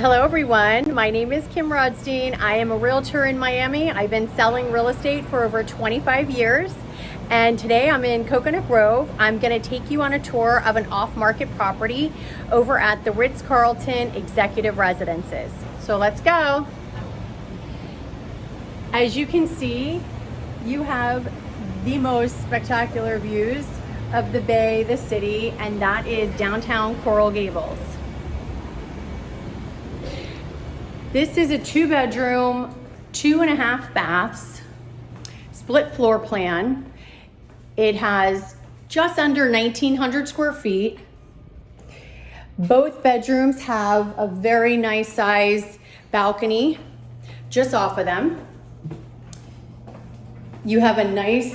Hello everyone, my name is Kim Rodstein. I am a realtor in Miami. I've been selling real estate for over 25 years. And today I'm in Coconut Grove. I'm gonna take you on a tour of an off-market property over at the Ritz Carlton Executive Residences. So let's go. As you can see, you have the most spectacular views of the bay, the city, and that is downtown Coral Gables. This is a 2-bedroom, 2.5 baths, split floor plan. It has just under 1,900 square feet. Both bedrooms have a very nice size balcony just off of them. You have a nice,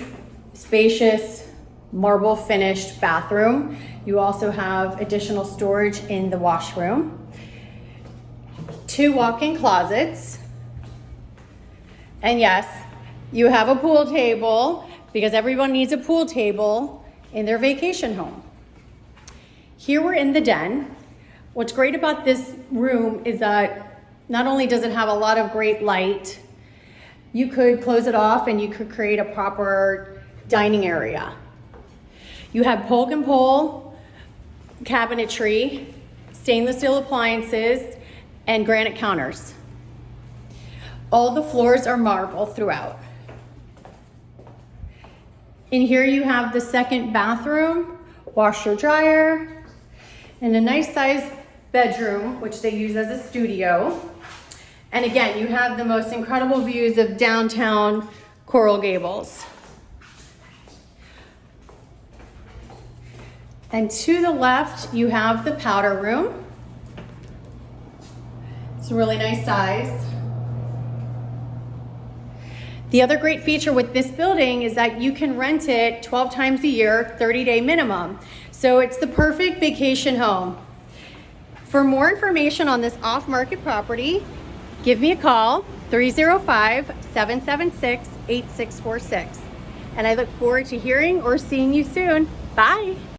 spacious, marble finished bathroom. You also have additional storage in the washroom. 2 walk-in closets. And yes, you have a pool table because everyone needs a pool table in their vacation home. Here we're in the den. What's great about this room is that not only does it have a lot of great light, you could close it off and you could create a proper dining area. You have Poggenpohl cabinetry, stainless steel appliances, and granite counters. All the floors are marble throughout. In here you have the second bathroom, washer dryer, and a nice sized bedroom, which they use as a studio. And again, you have the most incredible views of downtown Coral Gables. And to the left, you have the powder room. It's a really nice size. The other great feature with this building is that you can rent it 12 times a year, 30-day minimum. So it's the perfect vacation home. For more information on this off-market property, give me a call, 305-776-8646. And I look forward to hearing or seeing you soon. Bye.